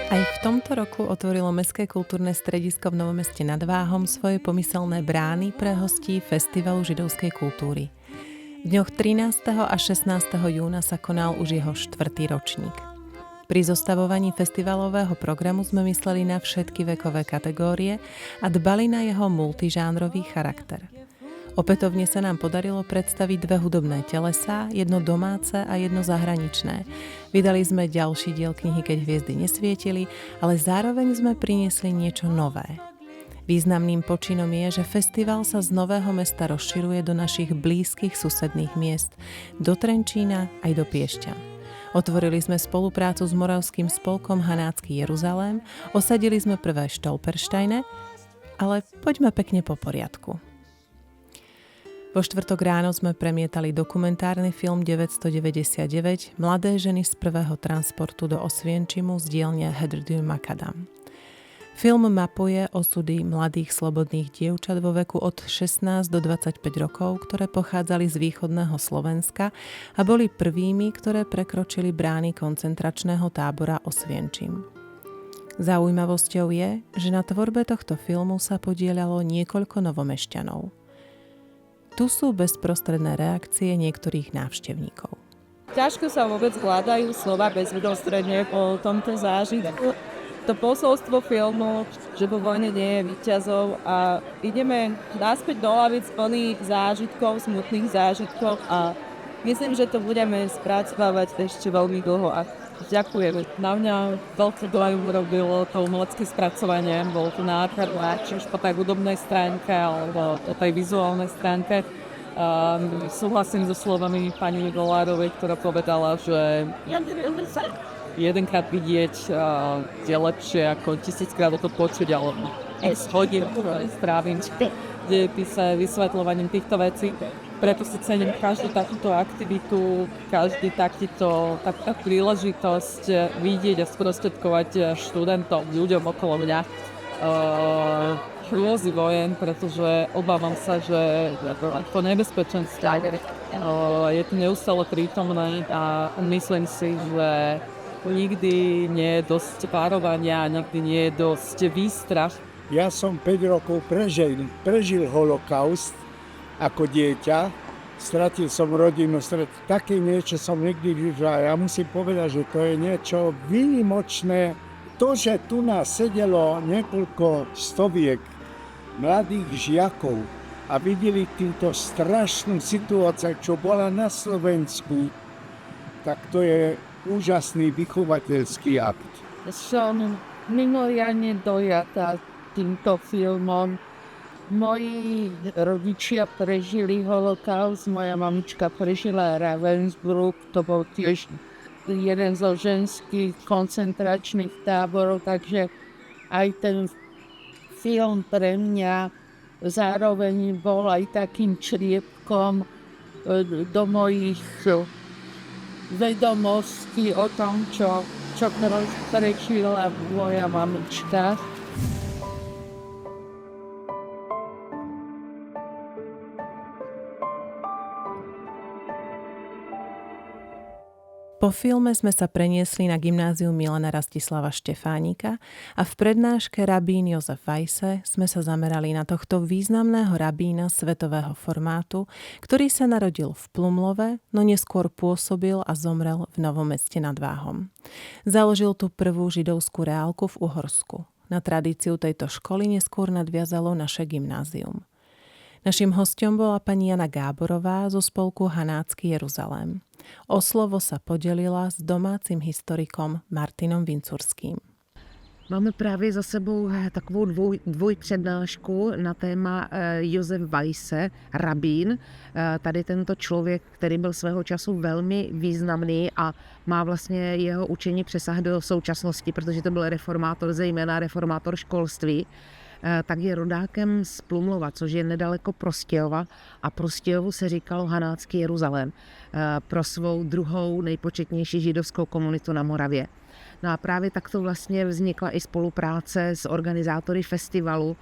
Aj v tomto roku otvorilo Mestské kultúrne stredisko v Novom Meste nad Váhom svoje pomyselné brány pre hostí Festivalu židovskej kultúry. V dňoch 13. a 16. júna sa konal už jeho 4. ročník. Pri zostavovaní festivalového programu sme mysleli na všetky vekové kategórie a dbali na jeho multižánrový charakter. Opätovne sa nám podarilo predstaviť dve hudobné telesá, jedno domáce a jedno zahraničné. Vydali sme ďalší diel knihy Keď hviezdy nesvietili, ale zároveň sme priniesli niečo nové. Významným počinom je, že festival sa z Nového Mesta rozširuje do našich blízkych susedných miest, do Trenčína aj do Piešťan. Otvorili sme spoluprácu s moravským spolkom Hanácky Jeruzalém, osadili sme prvé Štolperštajne, ale poďme pekne po poriadku. Vo štvrtok ráno sme premietali dokumentárny film 999 Mladé ženy z prvého transportu do Osvienčimu z dielne Hedrdu Makadam. Film mapuje osudy mladých slobodných dievčat vo veku od 16 do 25 rokov, ktoré pochádzali z východného Slovenska a boli prvými, ktoré prekročili brány koncentračného tábora Osvienčim. Zaujímavosťou je, že na tvorbe tohto filmu sa podieľalo niekoľko novomešťanov. Tu sú bezprostredné reakcie niektorých návštevníkov. Ťažko sa vôbec hľadajú slova bezprostredne po tomto zážitku. To posolstvo filmu, že vo vojne nie je víťazov a ideme naspäť do lavic plných zážitkov, smutných zážitkov a myslím, že to budeme spracovávať ešte veľmi dlho a ďakujem. Na mňa veľký dojem robilo to umelecké spracovanie, bolo to nádherné, či už po tej hudobnej stránke alebo po tej vizuálnej stránke. Súhlasím so slovami pani Dolárovej, ktorá povedala, že jedenkrát vidieť je lepšie ako 1000-krát to počuť, ale hodín strávim dejepise vysvetľovaním týchto vecí. Preto si cením každú takúto aktivitu, každý takúto príležitosť vidieť a sprostredkovať študentom, ľuďom okolo mňa hrôzy vojen, pretože obávam sa, že to nebezpečenstvo je tu neustále prítomné a myslím si, že nikdy nie je dosť párovania, nikdy nie je dosť výstrach. Ja som 5 rokov prežil holokaust ako dieťa, stratil som rodinu, také niečo som nikdy vyžil. Ja musím povedať, že to je niečo výnimočné. To, že tu nás sedelo niekoľko stoviek mladých žiakov a videli túto strašnú situáciu, čo bola na Slovensku, tak to je úžasný vychovateľský akt. Som mimoriadne dojatá týmto filmom. Moji rodičia prežili holokaust, moja mamička prežila Ravensbrück, to bol tiež jeden zo ženských koncentračných táborov, takže aj ten film pre mňa zároveň bol aj takým čriepkom do mojich vedomostí o tom, čo prežila moja mamička. Po filme sme sa preniesli na gymnázium Milana Rastislava Štefánika a v prednáške rabín Jozef Weisse sme sa zamerali na tohto významného rabína svetového formátu, ktorý sa narodil v Plumlove, no neskôr pôsobil a zomrel v Novom Meste nad Váhom. Založil tu prvú židovskú reálku v Uhorsku. Na tradíciu tejto školy neskôr nadviazalo naše gymnázium. Naším hosťom bola pani Jana Gáborová zo spolku Hanácky Jeruzalém. O slovo sa podelila s domácim historikom Martinom Vincurským. Máme právě za sebou takovou dvojpřednášku na téma Josef Weisse, rabín. Tady tento člověk, který byl svého času velmi významný a má vlastně jeho učení přesah do současnosti, protože to byl reformátor, zejména reformátor školství, tak je rodákem z Plumlova, což je nedaleko Prostějova a Prostějovu se říkalo Hanácky Jeruzalém pro svou druhou nejpočetnější židovskou komunitu na Moravě. No a právě takto vlastně vznikla i spolupráce s organizátory festivalu,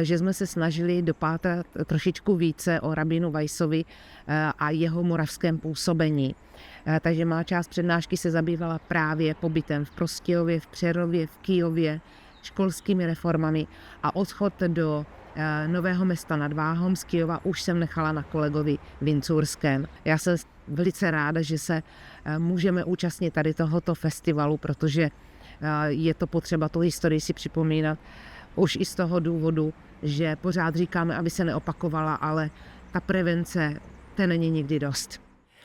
že jsme se snažili dopátrat trošičku více o rabínu Weissovi a jeho moravském působení. Takže má část přednášky se zabývala právě pobytem v Prostějově, v Přerově, v Kyjově, školskými reformami a odchod do Nového Mesta nad Váhom z Kyjova už jsem nechala na kolegovi Vincurském. Já jsem velice ráda, že se můžeme účastnit tady tohoto festivalu, protože je to potřeba tu historii si připomínat už i z toho důvodu, že pořád říkáme, aby se neopakovala, ale ta prevence, to není nikdy dost.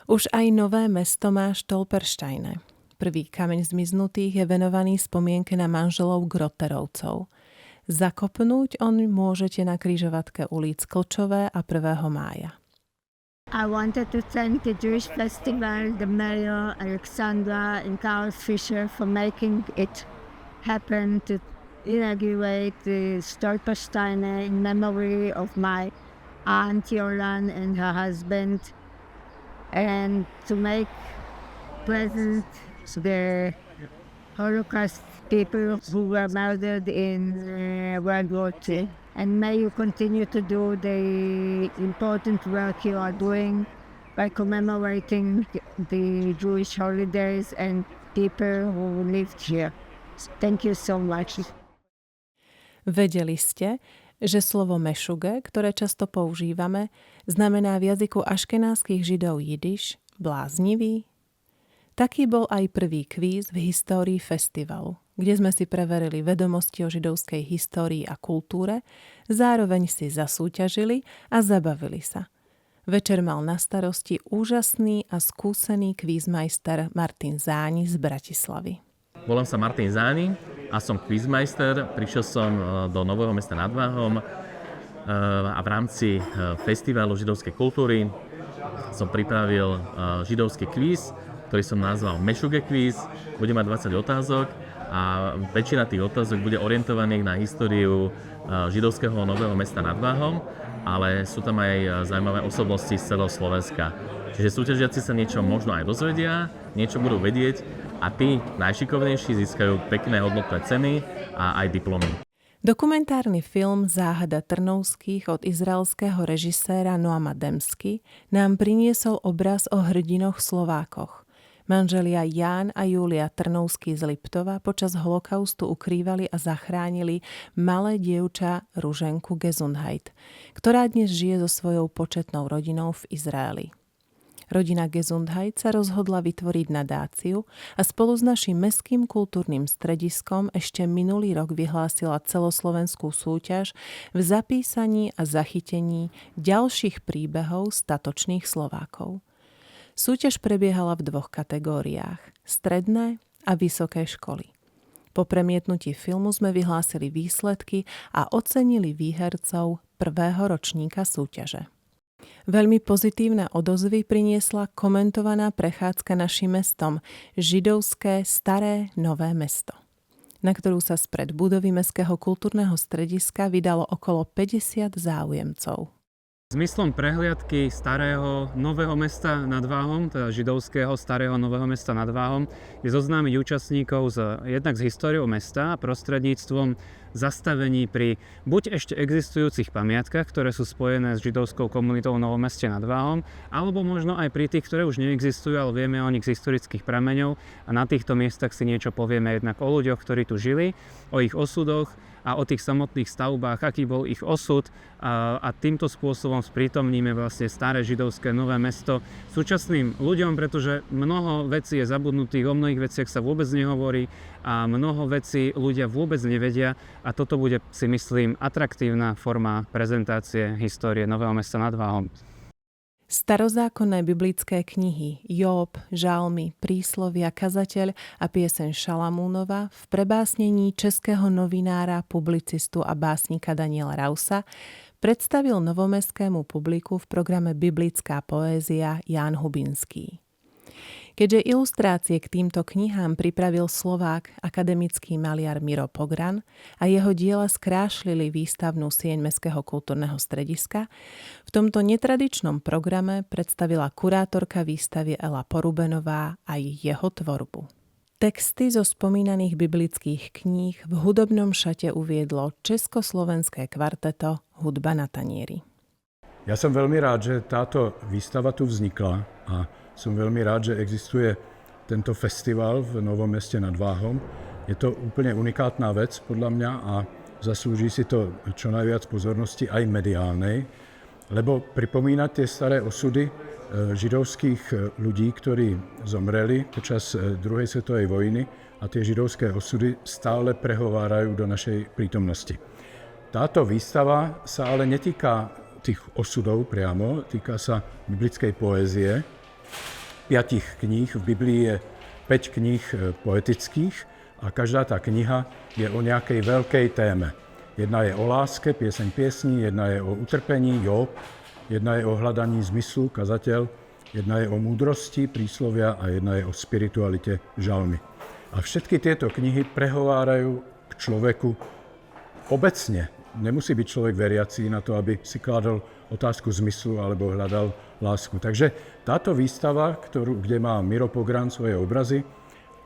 Už aj Nové Mesto má Stolpersteine. Prvý kameň zmiznutých je venovaný spomienke na manželov Grotterovcov. Zakopnúť on môžete na križovatke ulic Klčové a 1. mája. I wanted to thank the Jewish Festival, the mayor, Alexandra and Carl Fischer for making it happen to inaugurate the Stolpersteine in memory of my aunt Jolan and her husband, and to make present the Holocaust people who were murdered in World War II. And may you continue to do the important work you are doing by commemorating the Jewish holidays and people who lived here. Thank you so much. Vedeli ste, že slovo mešuge, ktoré často používame, znamená v jazyku aškenázskych židov jidiš bláznivý? Taký bol aj prvý kvíz v histórii festivalu, kde sme si preverili vedomosti o židovskej histórii a kultúre, zároveň si zasúťažili a zabavili sa. Večer mal na starosti úžasný a skúsený kvízmajster Martin Záni z Bratislavy. Volám sa Martin Záni a som quizmeister. Prišiel som do Nového Mesta nad Váhom a v rámci festivalu židovskej kultúry som pripravil židovský kvíz, ktorý som nazval Mešuge kvíz. Bude mať 20 otázok a väčšina tých otázok bude orientovaných na históriu židovského Nového Mesta nad Váhom, ale sú tam aj zaujímavé osobnosti z celého Slovenska. Čiže súťažiaci sa niečo možno aj dozvedia, niečo budú vedieť a tí najšikovnejší získajú pekné hodnotné ceny a aj diplomy. Dokumentárny film Záhada Trnovských od izraelského režiséra Noama Demsky nám priniesol obraz o hrdinoch Slovákoch. Manželia Ján a Julia Trnovský z Liptova počas holokaustu ukrývali a zachránili malé dievča Ruženku Gesundheit, ktorá dnes žije so svojou početnou rodinou v Izraeli. Rodina Gesundheit sa rozhodla vytvoriť nadáciu a spolu s naším mestským kultúrnym strediskom ešte minulý rok vyhlásila celoslovenskú súťaž v zapísaní a zachytení ďalších príbehov statočných Slovákov. Súťaž prebiehala v 2 kategóriách – stredné a vysoké školy. Po premietnutí filmu sme vyhlásili výsledky a ocenili výhercov 1. ročníka súťaže. Veľmi pozitívne odozvy priniesla komentovaná prechádzka našim mestom židovské Staré Nové Mesto, na ktorú sa spred budovy Mestského kultúrneho strediska vydalo okolo 50 záujemcov. Zmyslom prehliadky Starého Nového Mesta nad Váhom, teda židovského Starého Nového Mesta nad Váhom, je zoznámiť účastníkov jednak s históriou mesta a prostredníctvom zastavení pri buď ešte existujúcich pamiatkách, ktoré sú spojené s židovskou komunitou v Novom Meste nad Váhom, alebo možno aj pri tých, ktoré už neexistujú, ale vieme o nich z historických prameňov a na týchto miestach si niečo povieme jednak o ľuďoch, ktorí tu žili, o ich osudoch a o tých samotných stavbách, aký bol ich osud a týmto spôsobom sprítomníme vlastne staré židovské Nové Mesto súčasným ľuďom, pretože mnoho vecí je zabudnutých, o mnohých veciach sa vôbec nehovorí a mnoho vecí ľudia vôbec nevedia a toto bude, si myslím, atraktívna forma prezentácie histórie Nového Mesta nad Váhom. Starozákonné biblické knihy Jób, Žalmy, Príslovia, Kazateľ a pieseň Šalamúnova v prebásnení českého novinára, publicistu a básnika Daniela Rausa predstavil novomestskému publiku v programe Biblická poézia Ján Hubinský. Keďže ilustrácie k týmto knihám pripravil Slovák akademický maliar Miro Pogran a jeho diela skrášlili výstavnú sieň Mestského kultúrneho strediska, v tomto netradičnom programe predstavila kurátorka výstavy Ela Porubenová aj jeho tvorbu. Texty zo spomínaných biblických kníh v hudobnom šate uviedlo československé kvarteto Hudba na tanieri. Ja som veľmi rád, že táto výstava tu vznikla a som veľmi rád, že existuje tento festival v Novom Meste nad Váhom. Je to úplne unikátna vec podľa mňa a zaslúži si to čo najviac pozornosti aj mediálnej, lebo pripomínať tie staré osudy židovských ľudí, ktorí zomreli počas druhej svetovej vojny a tie židovské osudy stále prehovárajú do našej prítomnosti. Táto výstava sa ale netýka tých osudov priamo, týka sa biblickej poézie. 5 kníh, v Biblii je 5 kníh poetických a každá tá kniha je o nejakej veľkej téme. Jedna je o láske, pieseň piesní, jedna je o utrpení, Job, jedna je o hľadaní zmyslu, kazateľ, jedna je o múdrosti, príslovia a jedna je o spiritualite, žalmy. A všetky tieto knihy prehovárajú k človeku obecne. Nemusí byť človek veriaci na to, aby si kládol otázku zmyslu alebo hľadal lásku. Takže táto výstava, kde má Miro Pogran svoje obrazy,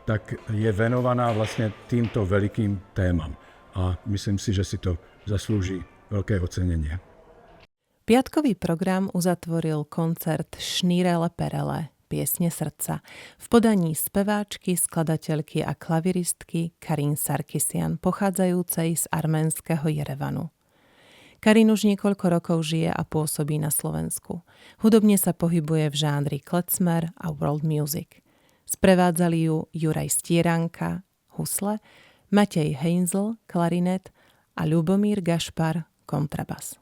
tak je venovaná vlastne týmto veľkým témam. A myslím si, že si to zaslúži veľké ocenenie. Piatkový program uzatvoril koncert Schnirele Perele, piesne srdca, v podaní speváčky, skladateľky a klaviristky Karin Sarkisian, pochádzajúcej z arménskeho Jerevanu. Karin už niekoľko rokov žije a pôsobí na Slovensku. Hudobne sa pohybuje v žánri klezmer a world music. Sprevádzali ju Juraj Stieranka, husle, Matej Heinzel, klarinet a Ľubomír Gašpar, kontrabas.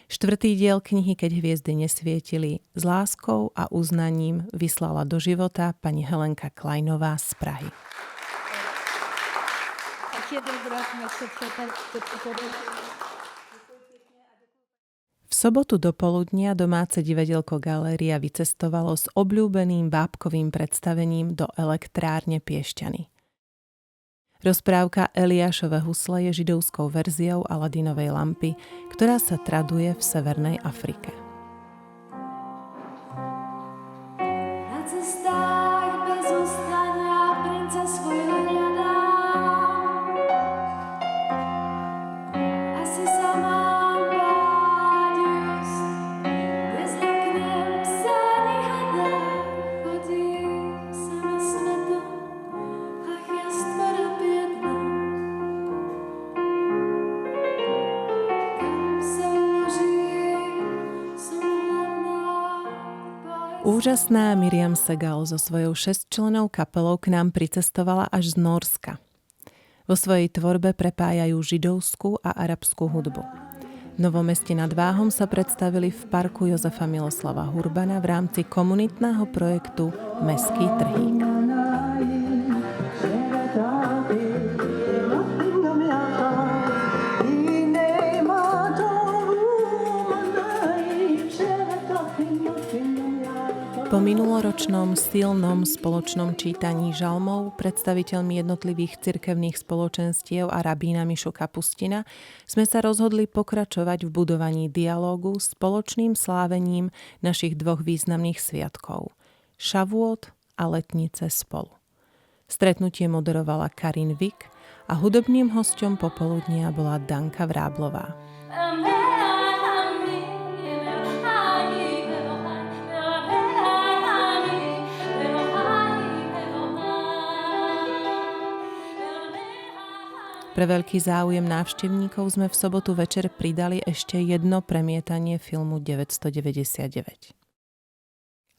4. diel knihy Keď hviezdy nesvietili s láskou a uznaním vyslala do života pani Helenka Kleinová z Prahy. V sobotu do poludnia domáce divadelko Galéria vycestovalo s obľúbeným bábkovým predstavením do elektrárne Piešťany. Rozprávka Eliášove husle je židovskou verziou Aladinovej lampy, ktorá sa traduje v Severnej Afrike. Na cestách bez ustania princa svojho hľadám. Asi sa mám báť just, bez leknem psány hada. Chodím sama svetom, ach ja stvora biedna. Kam sa uložím, som hladná. Úžasná Miriam Segal so svojou 6-člennou kapelou k nám pricestovala až z Nórska. Vo svojej tvorbe prepájajú židovskú a arabskú hudbu. V Novom Meste nad Váhom sa predstavili v parku Jozefa Miloslava Hurbana v rámci komunitného projektu Mestský trhík. Po minuloročnom silnom spoločnom čítaní žalmov predstaviteľmi jednotlivých cirkevných spoločenstiev a rabína Mišo Kapustina sme sa rozhodli pokračovať v budovaní dialógu s spoločným slávením našich dvoch významných sviatkov – Šavúot a Letnice spolu. Stretnutie moderovala Karin Vik a hudobným hosťom popoludnia bola Danka Vráblová. Pre veľký záujem návštevníkov sme v sobotu večer pridali ešte jedno premietanie filmu 999.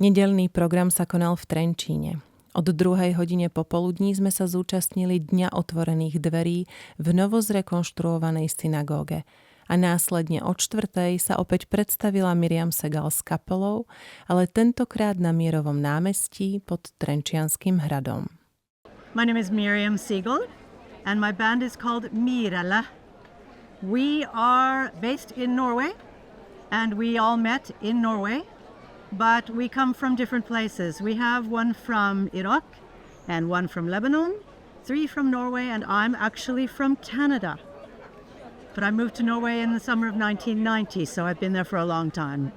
Nedeľný program sa konal v Trenčíne. Od 2. hodine popoludní sme sa zúčastnili Dňa otvorených dverí v novozrekonštruovanej synagóge a následne od 4. sa opäť predstavila Miriam Segal s kapelou, ale tentokrát na Mierovom námestí pod Trenčianskym hradom. My name is Miriam Segal. And my band is called Mirala. We are based in Norway, and we all met in Norway, but we come from different places. We have one from Iraq, and one from Lebanon, 3 from Norway, and I'm actually from Canada. But I moved to Norway in the summer of 1990, so I've been there for a long time.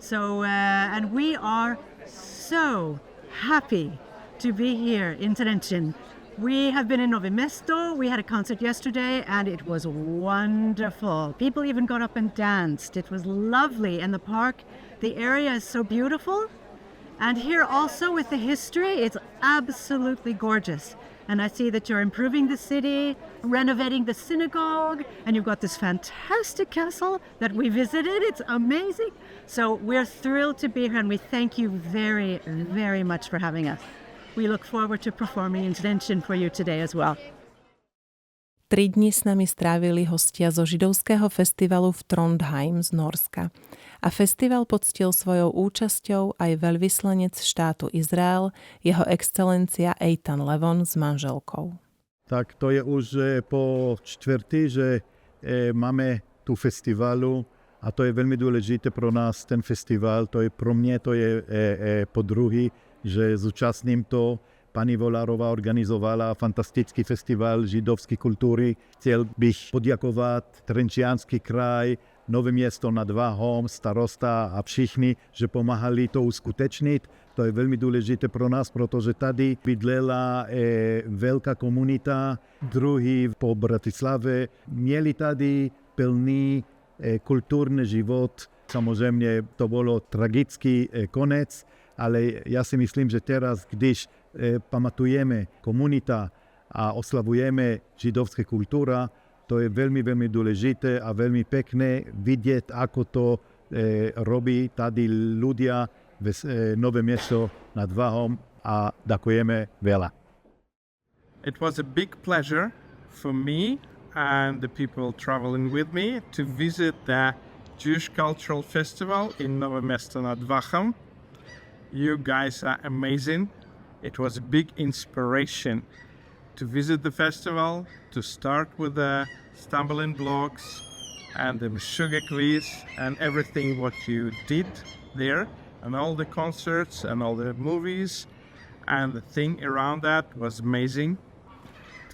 So, and we are so happy to be here in Trenčín. We have been in Nové Mesto. We had a concert yesterday and it was wonderful. People even got up and danced. It was lovely. And the park, the area is so beautiful. And here also with the history, it's absolutely gorgeous. And I see that you're improving the city, renovating the synagogue, and you've got this fantastic castle that we visited. It's amazing. So we're thrilled to be here and we thank you very, very much for having us. We look forward to performing in Trenčín for you today as well. 3 dni s nami strávili hostia zo židovského festivalu v Trondheim z Norska. A festival poctil svojou účasťou aj veľvyslanec štátu Izrael, jeho excelencia Eitan Levon s manželkou. Tak to je už po čtvrtý, že máme tu festivalu a to je veľmi dôležité pro nás ten festival. To je pro mňa, to je po druhý, že zúčastním to. Pani Volárová organizovala fantastický festival židovskej kultúry. Chcel bych poďakovať Trenčiansky kraj, Nové Mesto nad Váhom, starosta a všichni, že pomáhali to uskutečniť. To je veľmi dôležité pro nás, pretože tady bydlela veľká komunita, druhý po Bratislave. Mieli tady plný kultúrny život. Samozrejme, to bolo tragický konec, ale ja si myslím, že teraz, když pamatujeme komunita a oslavujeme židovské kultúra, to je veľmi, veľmi dôležité a veľmi pekné vidieť, ako to robí tady ľudia v Nové Mesto nad Váhom a ďakujeme veľa. It was a big pleasure for me and the people traveling with me to visit the Jewish Cultural Festival in Nové Mesto nad Váhom. You guys are amazing. It was a big inspiration to visit the festival, to start with the stumbling blocks and the sugar quiz and everything what you did there, and all the concerts and all the movies, and the thing around that was amazing.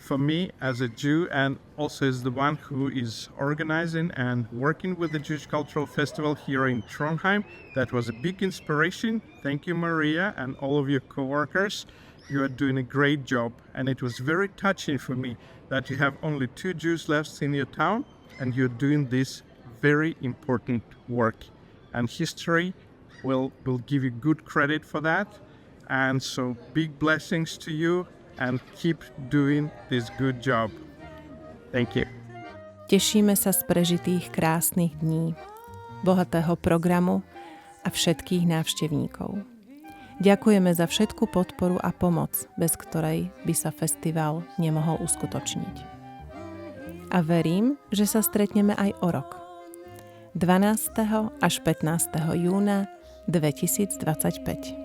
For me as a Jew, and also as the one who is organizing and working with the Jewish Cultural Festival here in Trondheim, that was a big inspiration. Thank you, Maria, and all of your co-workers. You are doing a great job, and it was very touching for me that you have only 2 Jews left in your town, and you're doing this very important work. And history will give you good credit for that. And so big blessings to you, and keep doing this good job. Thank you. Tešíme sa z prežitých krásnych dní, bohatého programu a všetkých návštevníkov. Ďakujeme za všetku podporu a pomoc, bez ktorej by sa festival nemohol uskutočniť. A verím, že sa stretneme aj o rok. 12. až 15. júna 2025.